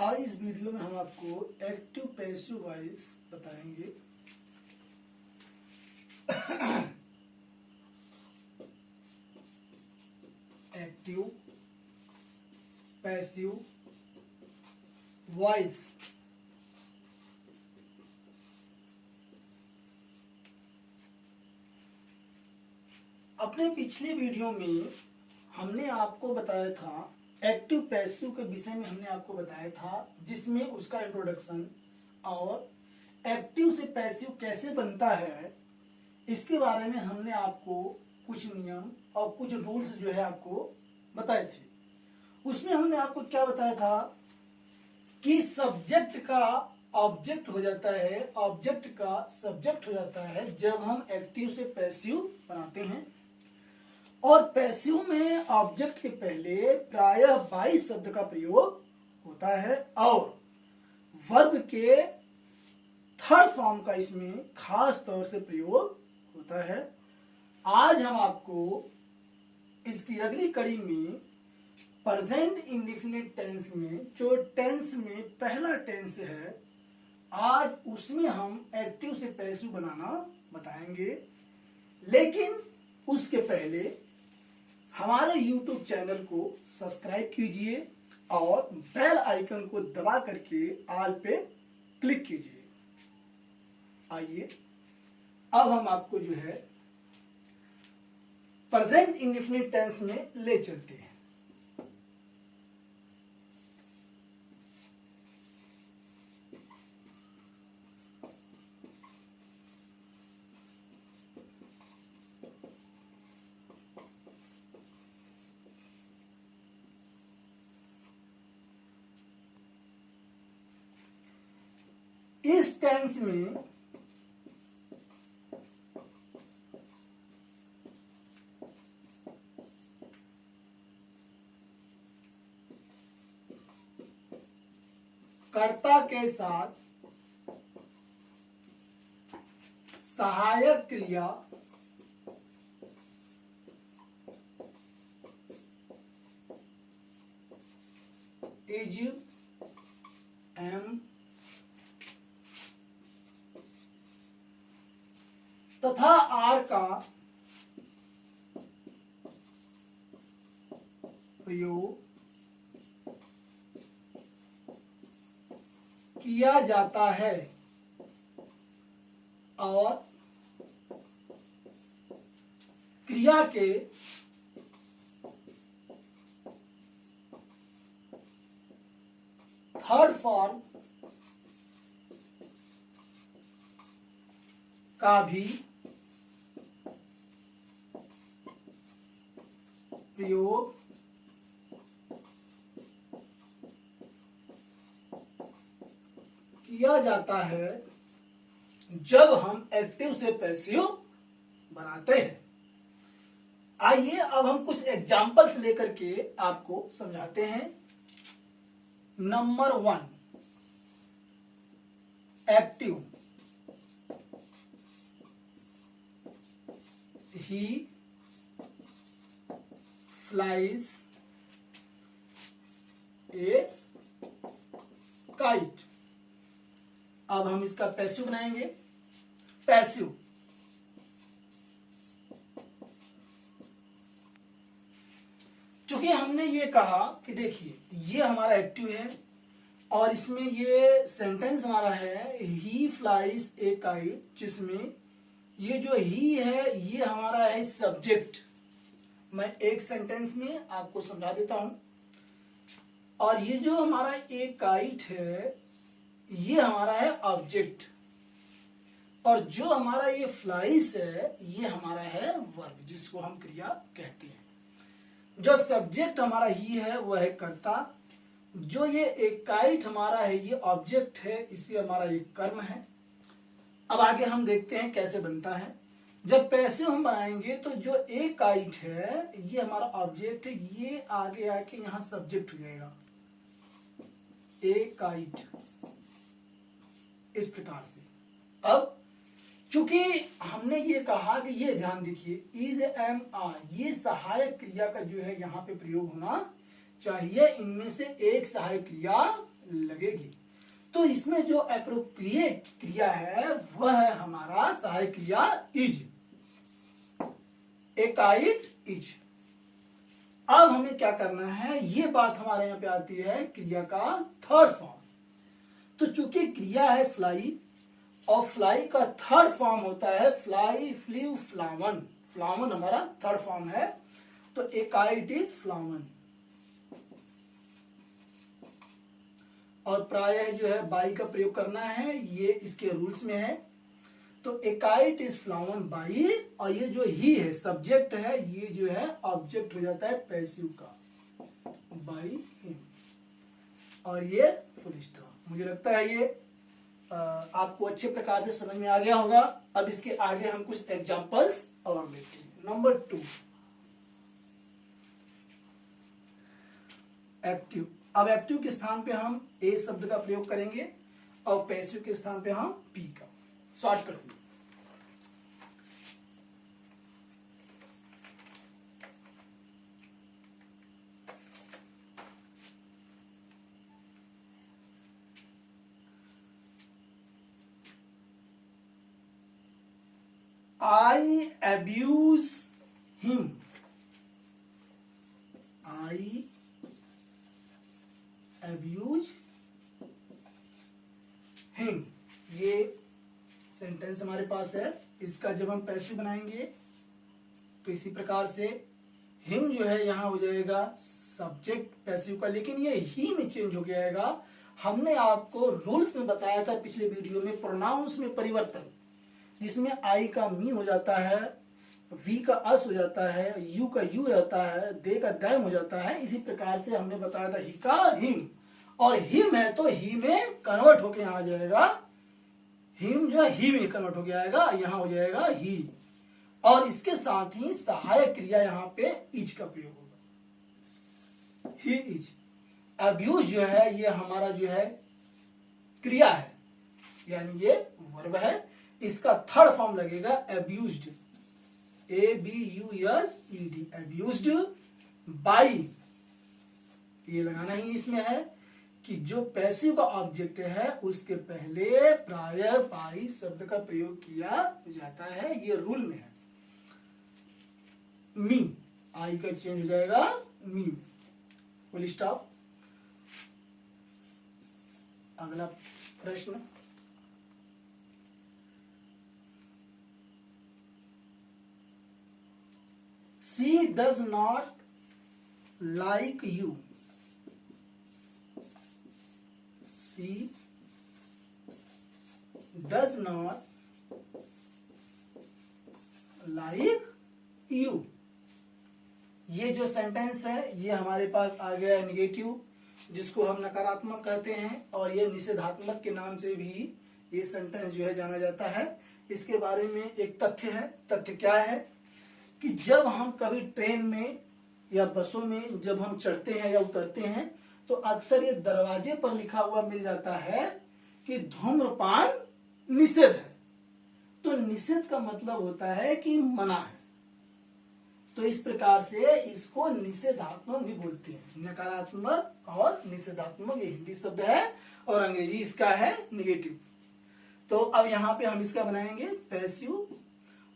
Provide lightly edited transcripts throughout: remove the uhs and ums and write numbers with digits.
आज इस वीडियो में हम आपको एक्टिव पैसिव वॉइस बताएंगे। Active passive voice. अपने पिछले वीडियो में हमने आपको बताया था, एक्टिव पैसिव के विषय में हमने आपको बताया था, जिसमें उसका इंट्रोडक्शन और एक्टिव से पैसिव कैसे बनता है इसके बारे में हमने आपको कुछ नियम और कुछ रूल्स जो है आपको बताए थे। उसमें हमने आपको क्या बताया था कि सब्जेक्ट का ऑब्जेक्ट हो जाता है, ऑब्जेक्ट का सब्जेक्ट हो जाता है जब हम एक्टिव से पैसिव बनाते हैं। और पैसिव में ऑब्जेक्ट के पहले प्रायः बाई शब्द का प्रयोग होता है और वर्ब के थर्ड फॉर्म का इसमें खास तौर से प्रयोग होता है। आज हम आपको इसकी अगली कड़ी में प्रेजेंट इंडेफिनिट टेंस में, जो टेंस में पहला टेंस है, आज उसमें हम एक्टिव से पैसिव बनाना बताएंगे। लेकिन उसके पहले हमारे YouTube चैनल को सब्सक्राइब कीजिए और बेल आइकन को दबा करके ऑल पे क्लिक कीजिए। आइए अब हम आपको जो है प्रेजेंट इंडेफिनिट टेंस में ले चलते हैं। इस टेंस में कर्ता के साथ सहायक क्रिया इज, एम तथा आर का प्रयोग किया जाता है और क्रिया के थर्ड फॉर्म का भी प्रयोग किया जाता है जब हम एक्टिव से पैसिव बनाते हैं। आइए अब हम कुछ एग्जाम्पल्स लेकर के आपको समझाते हैं। Number 1, active. ही फ्लाइज ए काइट। अब हम इसका पैसिव बनाएंगे। पैसिव, चूंकि हमने ये कहा कि देखिए ये हमारा एक्टिव है और इसमें ये सेंटेंस हमारा है ही फ्लाइज ए काइट, जिसमें ये जो ही है ये हमारा है सब्जेक्ट। मैं एक सेंटेंस में आपको समझा देता हूं। और ये जो हमारा एक काइट है ये हमारा है ऑब्जेक्ट, और जो हमारा ये फ्लाइज है ये हमारा है वर्ब, जिसको हम क्रिया कहते हैं। जो सब्जेक्ट हमारा ही है वह है कर्ता, जो ये एक काइट हमारा है ये ऑब्जेक्ट है, इसलिए हमारा ये कर्म है। अब आगे हम देखते हैं कैसे बनता है। जब पैसिव हम बनाएंगे तो जो एक काइट है ये हमारा ऑब्जेक्ट है, ये आगे आके यहां सब्जेक्ट हो जाएगा, एक काइट, इस प्रकार से। अब चूंकि हमने ये कहा कि ये ध्यान देखिए इज, एम, आर, ये सहायक क्रिया का जो है यहाँ पे प्रयोग होना चाहिए। इनमें से एक सहायक क्रिया लगेगी। तो इसमें जो एप्रोप्रिएट क्रिया है वह है हमारा सहायक क्रिया इज, ए काइट इज। अब हमें क्या करना है, ये बात हमारे यहाँ पे आती है क्रिया का थर्ड फॉर्म। तो चूंकि क्रिया है फ्लाई और फ्लाई का थर्ड फॉर्म होता है फ्लाई, फ्लीव, फ्लावन। फ्लावन हमारा थर्ड फॉर्म है, तो ए काइट इज फ्लावन। और प्रायः जो है बाई का प्रयोग करना है, ये इसके रूल्स में है। तो ए काइट इज फ्लावन बाई, और ये जो ही है सब्जेक्ट है, ये जो है ऑब्जेक्ट हो जाता है पैसिव का, बाई हिम, और ये फुल स्टॉप। मुझे लगता है ये आपको अच्छे प्रकार से समझ में आ गया होगा। अब इसके आगे हम कुछ एग्जांपल्स और लेते हैं। Number 2, active. अब एक्टिव के स्थान पे हम ए शब्द का प्रयोग करेंगे और पैसिव के स्थान पे हम पी का। शॉर्टकट में I abuse him, I abuse him। ये सेंटेंस हमारे पास है। इसका जब हम पैसिव बनाएंगे तो इसी प्रकार से हिम जो है यहाँ हो जाएगा सब्जेक्ट पैसिव का, लेकिन ये ही में चेंज हो जाएगा। हमने आपको रूल्स में बताया था पिछले वीडियो में, प्रोनाउंस में परिवर्तन, जिसमें आई का मी हो जाता है, वी का अस हो जाता है, यू का यू रहता है, दे का दैम हो जाता है। इसी प्रकार से हमने बताया था ही का हिम, और हिम है तो ही में कन्वर्ट होके यहाँ आ जाएगा, हिम जो है ही में कन्वर्ट हो गया आएगा, यहाँ हो जाएगा ही। और इसके साथ ही सहायक क्रिया यहाँ पे इज का प्रयोग होगा, ही इज। अब्यूज जो है ये हमारा जो है क्रिया है, यानी ये वर्ब है। इसका थर्ड फॉर्म लगेगा अब्यूज्ड, ABUSED, अब्यूज्ड बाई। ये लगाना ही इसमें है कि जो पैसिव का ऑब्जेक्ट है उसके पहले प्रायः बाई शब्द का प्रयोग किया जाता है, ये रूल में है। मी, आई का चेंज हो जाएगा मी, फुल स्टॉप। अगला प्रश्न, she does not like you, she does not like you। ये जो सेंटेंस है ये हमारे पास आ गया है निगेटिव, जिसको हम नकारात्मक कहते हैं, और ये निषेधात्मक के नाम से भी ये सेंटेंस जो है जाना जाता है। इसके बारे में एक तथ्य है। तथ्य क्या है कि जब हम कभी ट्रेन में या बसों में जब हम चढ़ते हैं या उतरते हैं तो अक्सर ये दरवाजे पर लिखा हुआ मिल जाता है कि धूम्रपान निषेध है। तो निषेध का मतलब होता है कि मना है। तो इस प्रकार से इसको निषेधात्मक भी बोलते हैं। नकारात्मक और निषेधात्मक ये हिंदी शब्द है और अंग्रेजी इसका है निगेटिव। तो अब यहाँ पे हम इसका बनाएंगे पैसिव,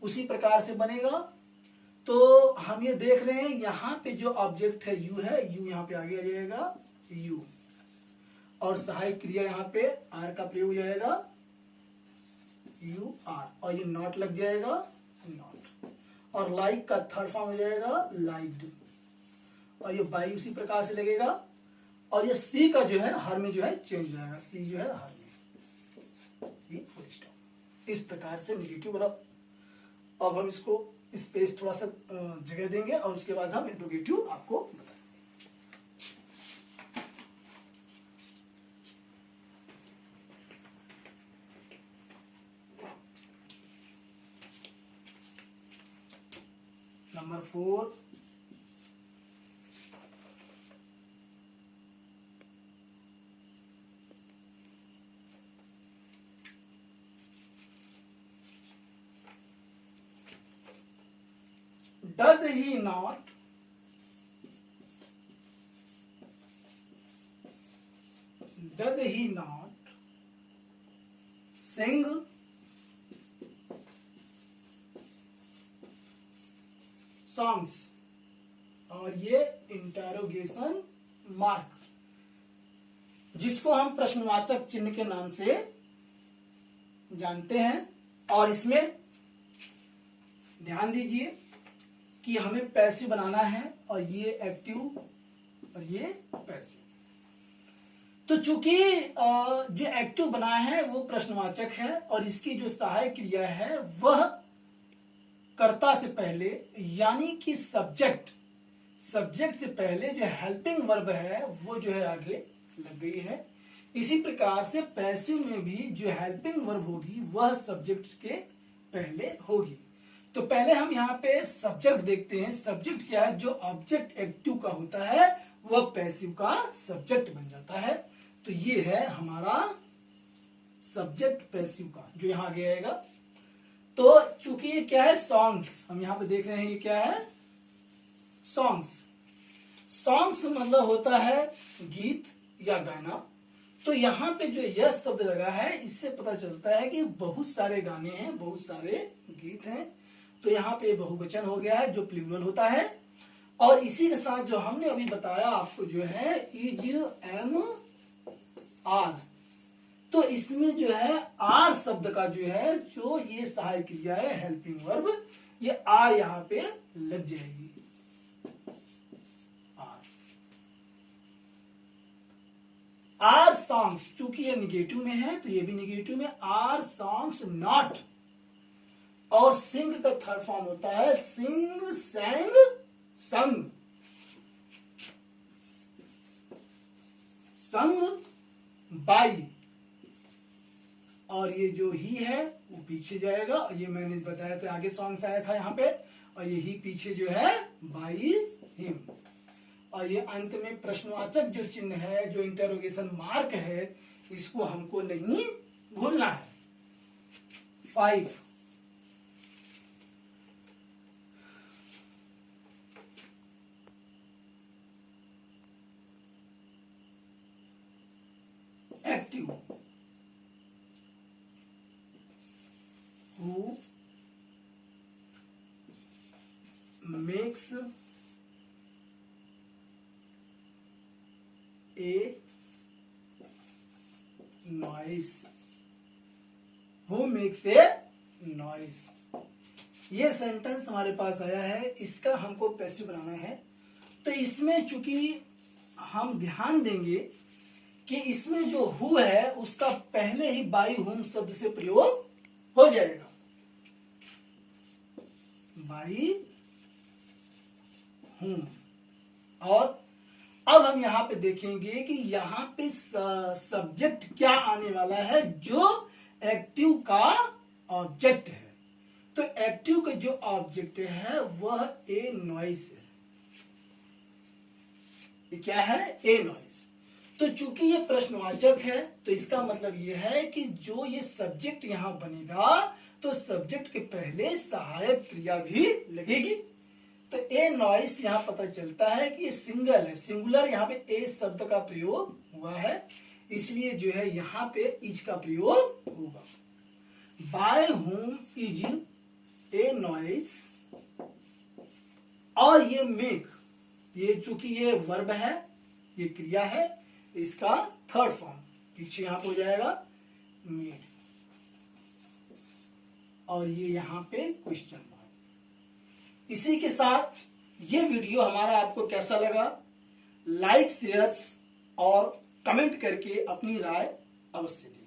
उसी प्रकार से बनेगा। तो हम ये देख रहे हैं यहाँ पे जो ऑब्जेक्ट है यू है, यू यहाँ पे आगे आ जाएगा यू, और सहायक क्रिया यहाँ पे आर का प्रयोग हो जाएगा यू आर, और ये नॉट लग जाएगा नॉट, और लाइक का थर्ड फॉर्म हो जाएगा लाइक्ड, और ये बाई उसी प्रकार से लगेगा, और ये सी का जो है हर में जो है चेंज हो जाएगा, सी जो है हर में, ये फुल स्टॉप। इस प्रकार से निगेटिव वाला। अब हम इसको स्पेस थोड़ा सा जगह देंगे और उसके बाद हम इंट्रोगेटिव आपको बताएंगे। Number 4, does he not does he not sing songs, और ये इंटरोगेशन मार्क, जिसको हम प्रश्नवाचक चिन्ह के नाम से जानते हैं। और इसमें ध्यान दीजिए कि हमें पैसिव बनाना है, और ये एक्टिव और ये पैसिव। तो चूंकि जो एक्टिव बनाया है वो प्रश्नवाचक है, और इसकी जो सहायक क्रिया है वह कर्ता से पहले यानी कि सब्जेक्ट से पहले जो हेल्पिंग वर्ब है वो जो है आगे लग गई है। इसी प्रकार से पैसिव में भी जो हेल्पिंग वर्ब होगी वह सब्जेक्ट के पहले होगी। तो पहले हम यहाँ पे सब्जेक्ट देखते हैं। सब्जेक्ट क्या है? जो ऑब्जेक्ट एक्टिव का होता है वह पैसिव का सब्जेक्ट बन जाता है। तो ये है हमारा सब्जेक्ट पैसिव का, जो यहाँ आगे आएगा। तो चूंकि ये क्या है? सॉन्ग्स, हम यहाँ पे देख रहे हैं ये क्या है? सॉन्ग्स। सॉन्ग्स मतलब होता है गीत या गाना। तो यहाँ पे जो यस शब्द लगा है इससे पता चलता है कि बहुत सारे गाने हैं, बहुत सारे गीत हैं। तो यहाँ पे बहुवचन हो गया है जो प्लूरल होता है। और इसी के साथ जो हमने अभी बताया आपको जो है इज एम आर, तो इसमें जो है आर शब्द का जो है जो ये सहायक क्रिया है हेल्पिंग वर्ब, ये आर यहाँ पे लग जाएगी। आर सॉन्ग्स, चूंकि ये निगेटिव में है तो ये भी निगेटिव में। आर सॉन्ग्स नॉट, और सिंग का थर्ड फॉर्म होता है सिंग, सैंग, संग। संग बाई, और ये जो ही है वो पीछे जाएगा, और ये मैंने बताया था आगे सॉन्ग्स आया था यहाँ पे, और ये ही पीछे जो है बाई हिम। और ये अंत में प्रश्नवाचक जो चिन्ह है, जो इंटरोगेशन मार्क है, इसको हमको नहीं भूलना है। 5 active, who makes a noise, who makes a noise। ये सेंटेंस हमारे पास आया है, इसका हमको पैसिव बनाना है। तो इसमें चूंकि हम ध्यान देंगे कि इसमें जो हु है उसका पहले ही बाई हुम शब्द से प्रयोग हो जाएगा, बाई हुम। और अब हम यहां पे देखेंगे कि यहां पे सब्जेक्ट क्या आने वाला है, जो एक्टिव का ऑब्जेक्ट है। तो एक्टिव का जो ऑब्जेक्ट है वह ए नॉइस है। ये क्या है? ए नॉइस। तो चूंकि ये प्रश्नवाचक है तो इसका मतलब ये है कि जो ये सब्जेक्ट यहां बनेगा तो सब्जेक्ट के पहले सहायक क्रिया भी लगेगी। तो ए नॉइस यहां पता चलता है कि ये सिंगल है, सिंगुलर यहाँ पे ए शब्द का प्रयोग हुआ है, इसलिए जो है यहाँ पे इज का प्रयोग होगा। By home is a noise, और ये मेक, ये चूंकि ये वर्ब है, ये क्रिया है, इसका थर्ड फॉर्म पीछे यहां पे हो जाएगा मेड, और ये यहां पे क्वेश्चन मार्क। इसी के साथ ये वीडियो हमारा आपको कैसा लगा, लाइक, शेयर और कमेंट करके अपनी राय अवश्य दें।